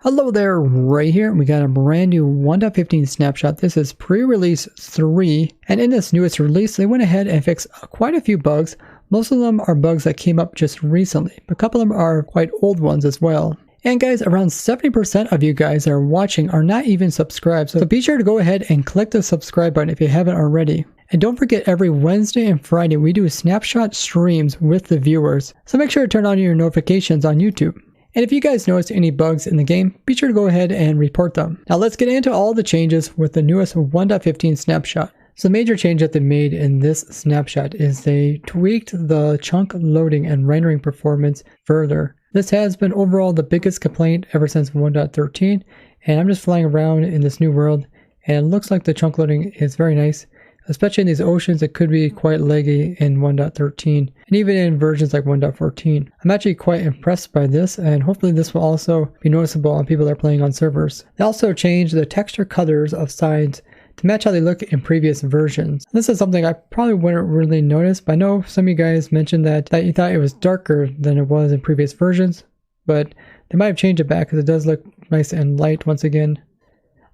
Hello there, Ray here. We got a brand new 1.15 snapshot. This is pre-release 3, and in this newest release, they went ahead and fixed quite a few bugs. Most of them are bugs that came up just recently, but a couple of them are quite old ones as well. And guys, around 70% of you guys that are watching are not even subscribed, so be sure to go ahead and click the subscribe button if you haven't already. And don't forget, every Wednesday and Friday we do snapshot streams with the viewers, so make sure to turn on your notifications on YouTube. And if you guys notice any bugs in the game, be sure to go ahead and report them. Now let's get into all the changes with the newest 1.15 snapshot. So the major change that they made in this snapshot is they tweaked the chunk loading and rendering performance further. This has been overall the biggest complaint ever since 1.13, and I'm just flying around in this new world, and it looks like the chunk loading is very nice. Especially in these oceans, it could be quite laggy in 1.13 and even in versions like 1.14. I'm actually quite impressed by this, and hopefully this will also be noticeable on people that are playing on servers. They also changed the texture colors of sides to match how they look in previous versions. This is something I probably wouldn't really notice, but I know some of you guys mentioned that you thought it was darker than it was in previous versions, but they might have changed it back because it does look nice and light once again.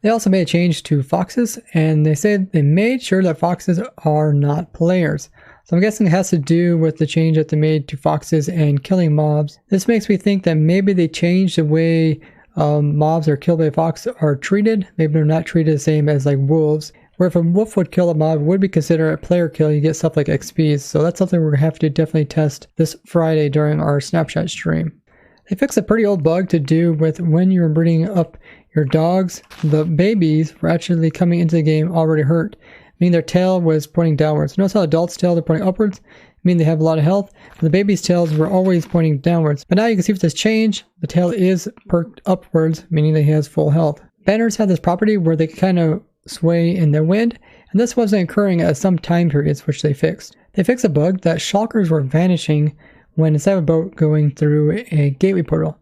They also made a change to foxes, and they said they made sure that foxes are not players. So I'm guessing it has to do with the change that they made to foxes and killing mobs. This makes me think that maybe they changed the way mobs are killed by a fox are treated. Maybe they're not treated the same as like wolves, where if a wolf would kill a mob, it would be considered a player kill. You get stuff like XPs. So that's something we're going to have to definitely test this Friday during our snapshot stream. They fixed a pretty old bug to do with when you're breeding up your dogs. The babies were actually coming into the game already hurt, meaning their tail was pointing downwards. Notice how adults' tails are pointing upwards, meaning they have a lot of health, but the babies' tails were always pointing downwards. But now you can see with this change, the tail is perked upwards, meaning that he has full health. Banners have this property where they kind of sway in the wind, and this wasn't occurring at some time periods, which they fixed. They fixed a bug that shulkers were vanishing when instead of a boat going through a gateway portal.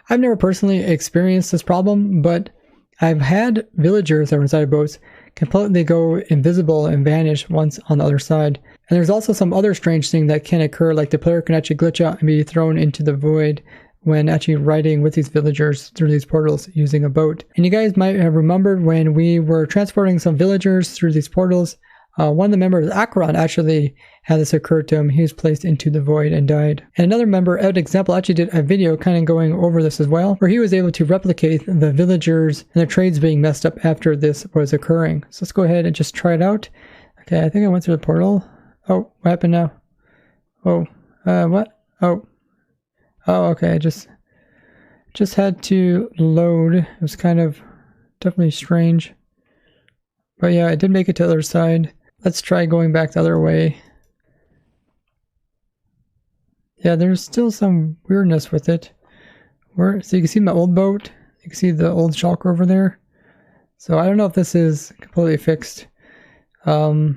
I've never personally experienced this problem, but I've had villagers that were inside boats completely go invisible and vanish once on the other side. And there's also some other strange thing that can occur, like the player can actually glitch out and be thrown into the void when actually riding with these villagers through these portals using a boat. And you guys might have remembered when we were transporting some villagers through these portals, one of the members, Akron, actually had this occur to him. He was placed into the void and died. And another member, Ed Example, actually did a video kind of going over this as well, where he was able to replicate the villagers and their trades being messed up after this was occurring. So let's go ahead and just try it out. Okay, I think I went through the portal. Oh, what happened now? Oh, what? Oh, okay, I just had to load. It was kind of definitely strange. But yeah, I did make it to the other side. Let's try going back the other way. Yeah, there's still some weirdness with it. So you can see my old boat. You can see the old shulker over there. So I don't know if this is completely fixed. This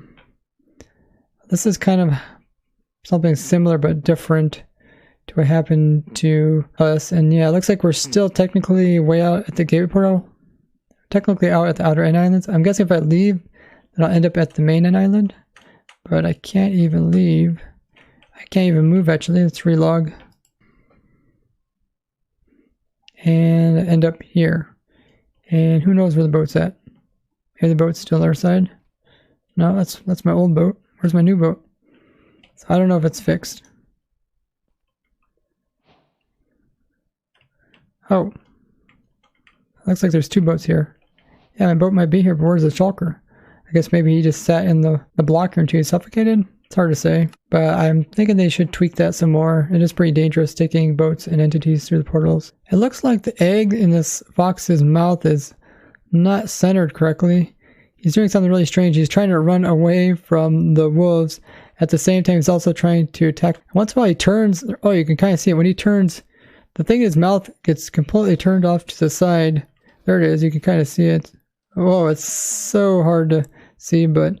is kind of something similar but different to what happened to us. And yeah, it looks like we're still technically way out at the gateway portal. Technically out at the outer end islands. I'm guessing if I leave, then I'll end up at the main end island. But I can't even leave. I can't even move actually. Let's relog. And I end up here. And who knows where the boat's at. Maybe the boat's still on our side. No, that's my old boat. Where's my new boat? So I don't know if it's fixed. Oh. Looks like there's two boats here. Yeah, my boat might be here, but where's the shulker? I guess maybe he just sat in the blocker until he suffocated? It's hard to say, but I'm thinking they should tweak that some more. It is pretty dangerous taking boats and entities through the portals. It looks like the egg in this fox's mouth is not centered correctly. He's doing something really strange. He's trying to run away from the wolves. At the same time, he's also trying to attack. Once in a while he turns, oh, you can kind of see it. When he turns, the thing in his mouth gets completely turned off to the side. There it is, you can kind of see it. Oh, it's so hard to see, but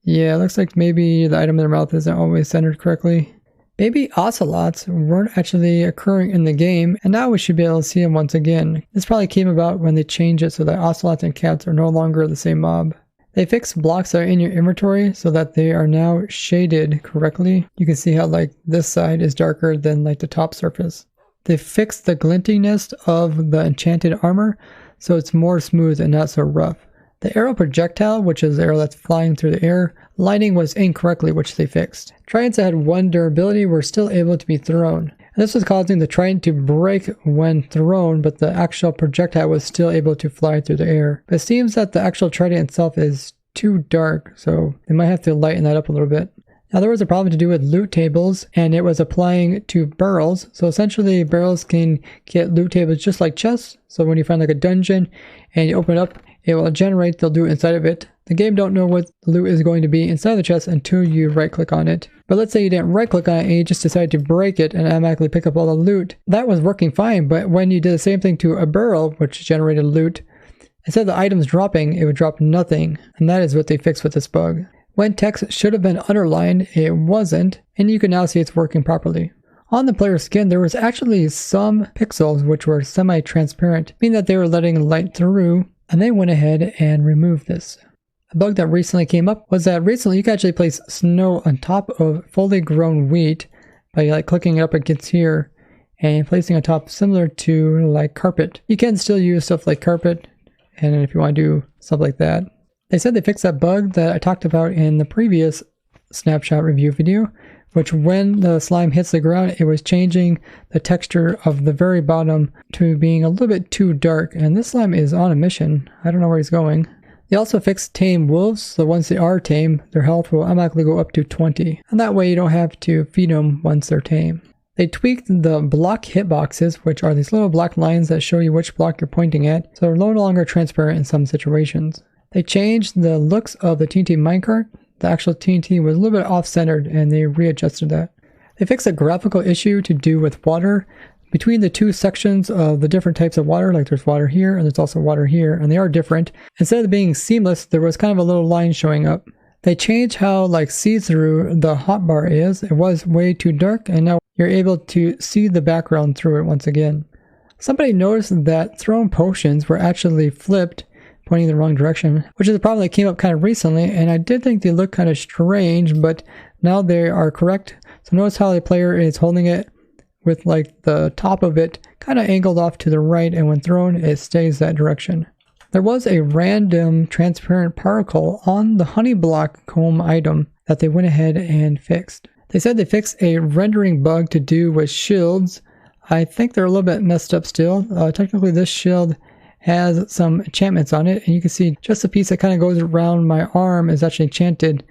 yeah, it looks like maybe the item in their mouth isn't always centered correctly. Maybe ocelots weren't actually occurring in the game, and now we should be able to see them once again. This probably came about when they changed it so that ocelots and cats are no longer the same mob. They fixed blocks that are in your inventory so that they are now shaded correctly. You can see how like this side is darker than like the top surface. They fixed the glintiness of the enchanted armor, so it's more smooth and not so rough. The arrow projectile, which is the arrow that's flying through the air, lighting was incorrectly, which they fixed. Tridents that had 1 durability were still able to be thrown. And this was causing the trident to break when thrown, but the actual projectile was still able to fly through the air. But it seems that the actual trident itself is too dark, so they might have to lighten that up a little bit. Now there was a problem to do with loot tables, and it was applying to barrels. So essentially barrels can get loot tables just like chests. So when you find like a dungeon and you open it up, it will generate the loot inside of it. The game don't know what the loot is going to be inside the chest until you right click on it. But let's say you didn't right click on it and you just decided to break it and automatically pick up all the loot. That was working fine, but when you did the same thing to a barrel, which generated loot, instead of the items dropping, it would drop nothing. And that is what they fixed with this bug. When text should have been underlined, it wasn't, and you can now see it's working properly. On the player's skin, there was actually some pixels which were semi-transparent, meaning that they were letting light through, and they went ahead and removed this. A bug that recently came up was that recently you could actually place snow on top of fully grown wheat by like clicking it up against here and placing on top similar to like carpet. You can still use stuff like carpet, and if you want to do stuff like that. They said they fixed that bug that I talked about in the previous snapshot review video, which when the slime hits the ground, it was changing the texture of the very bottom to being a little bit too dark. And this slime is on a mission. I don't know where he's going. They also fixed tame wolves, so once they are tame, their health will automatically go up to 20. And that way you don't have to feed them once they're tame. They tweaked the block hitboxes, which are these little black lines that show you which block you're pointing at, so they're no longer transparent in some situations. They changed the looks of the TNT minecart. The actual TNT was a little bit off-centered and they readjusted that. They fixed a graphical issue to do with water. Between the two sections of the different types of water, like there's water here and there's also water here, and they are different. Instead of being seamless, there was kind of a little line showing up. They changed how like see-through the hotbar is. It was way too dark, and now you're able to see the background through it once again. Somebody noticed that thrown potions were actually flipped, pointing in the wrong direction, which is a problem that came up kind of recently, and I did think they looked kind of strange, but now they are correct. So notice how the player is holding it with like the top of it kind of angled off to the right, and when thrown it stays that direction. There was a random transparent particle on the honey block comb item that they went ahead and fixed. They said they fixed a rendering bug to do with shields. I think they're a little bit messed up still. Technically this shield has some enchantments on it, and you can see just the piece that kind of goes around my arm is actually enchanted,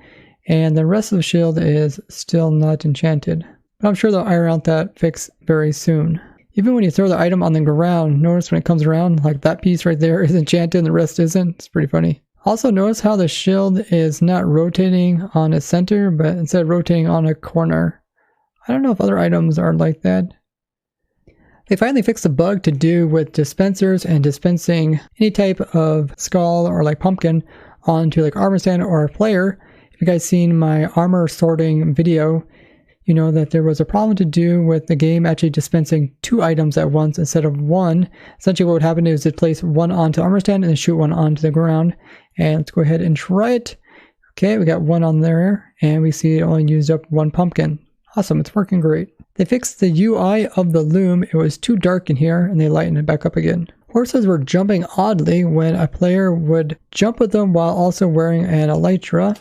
and the rest of the shield is still not enchanted. But I'm sure they'll iron out that fix very soon. Even when you throw the item on the ground, notice when it comes around, like that piece right there is enchanted and the rest isn't. It's pretty funny. Also notice how the shield is not rotating on its center, but instead rotating on a corner. I don't know if other items are like that. They finally fixed a bug to do with dispensers and dispensing any type of skull or like pumpkin onto like armor stand or a player. If you guys seen my armor sorting video, you know that there was a problem to do with the game actually dispensing 2 items at once instead of 1. Essentially what would happen is it'd place 1 onto armor stand and then shoot 1 onto the ground. And let's go ahead and try it. Okay, we got 1 on there, and we see it only used up 1 pumpkin. Awesome, it's working great. They fixed the UI of the loom. It was too dark in here, and they lightened it back up again. Horses were jumping oddly when a player would jump with them while also wearing an elytra.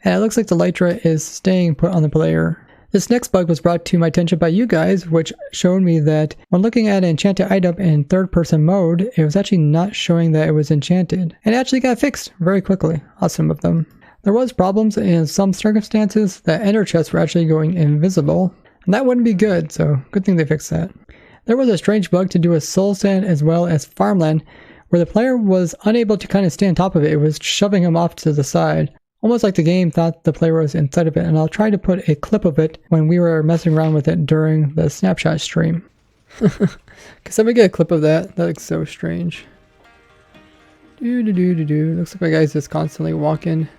And it looks like the elytra is staying put on the player. This next bug was brought to my attention by you guys, which showed me that when looking at an enchanted item in third-person mode, it was actually not showing that it was enchanted. And it actually got fixed very quickly. Awesome of them. There was problems in some circumstances that ender chests were actually going invisible, and that wouldn't be good, so good thing they fixed that. There was a strange bug to do with soul sand as well as farmland, where the player was unable to kind of stay on top of it. It was shoving him off to the side, almost like the game thought the player was inside of it, and I'll try to put a clip of it when we were messing around with it during the snapshot stream. Can somebody get a clip of that? That looks so strange. Looks like my guy's just constantly walking.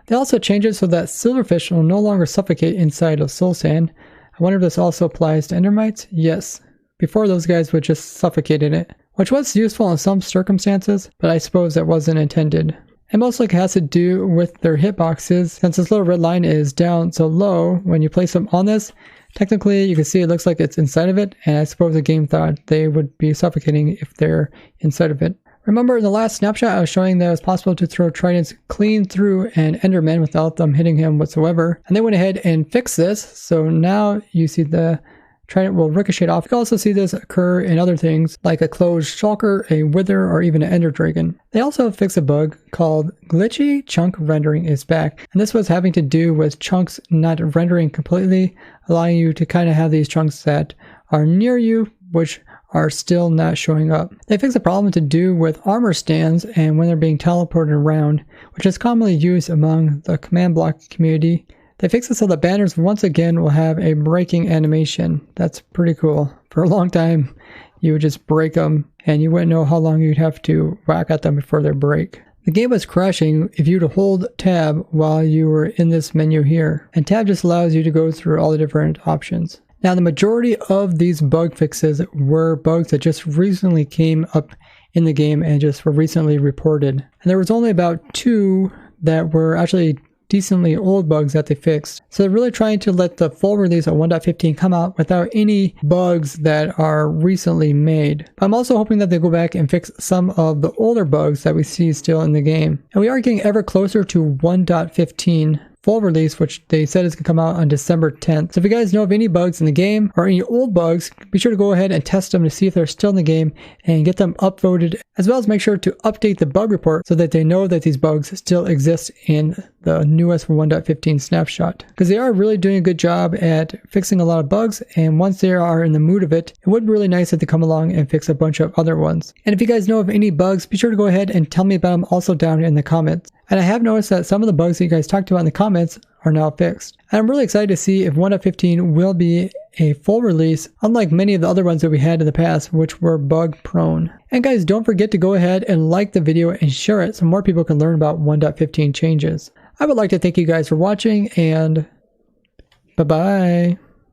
They also changed it so that silverfish will no longer suffocate inside of soul sand. I wonder if this also applies to endermites? Yes. Before those guys would just suffocate in it, which was useful in some circumstances, but I suppose that wasn't intended. and most likely has to do with their hitboxes. Since this little red line is down so low, when you place them on this, technically you can see it looks like it's inside of it, and I suppose the game thought they would be suffocating if they're inside of it. Remember in the last snapshot I was showing that it was possible to throw tridents clean through an enderman without them hitting him whatsoever, and they went ahead and fixed this, so now you see the trident will ricochet off. You can also see this occur in other things like a closed shulker, a wither, or even an ender dragon. They also fixed a bug called Glitchy chunk rendering is back, and this was having to do with chunks not rendering completely, allowing you to kind of have these chunks that are near you, which are still not showing up. They fixed a problem to do with armor stands and when they're being teleported around, which is commonly used among the command block community. They fixed it so that banners once again will have a breaking animation. That's pretty cool. For a long time, you would just break them and you wouldn't know how long you'd have to whack at them before they break. The game was crashing if you were to hold tab while you were in this menu here. And tab just allows you to go through all the different options. Now the majority of these bug fixes were bugs that just recently came up in the game and just were recently reported. And there was only about 2 that were actually decently old bugs that they fixed. So they're really trying to let the full release of 1.15 come out without any bugs that are recently made. But I'm also hoping that they go back and fix some of the older bugs that we see still in the game. And we are getting ever closer to 1.15 full release, which they said is going to come out on December 10th. So if you guys know of any bugs in the game or any old bugs, be sure to go ahead and test them to see if they're still in the game and get them upvoted, as well as make sure to update the bug report so that they know that these bugs still exist in the newest 1.15 snapshot. Because they are really doing a good job at fixing a lot of bugs, and once they are in the mood of it, it would be really nice if they come along and fix a bunch of other ones. And if you guys know of any bugs, be sure to go ahead and tell me about them also down in the comments. And I have noticed that some of the bugs that you guys talked about in the comments are now fixed. And I'm really excited to see if 1.15 will be a full release, unlike many of the other ones that we had in the past, which were bug prone. And guys, don't forget to go ahead and like the video and share it so more people can learn about 1.15 changes. I would like to thank you guys for watching, and bye-bye.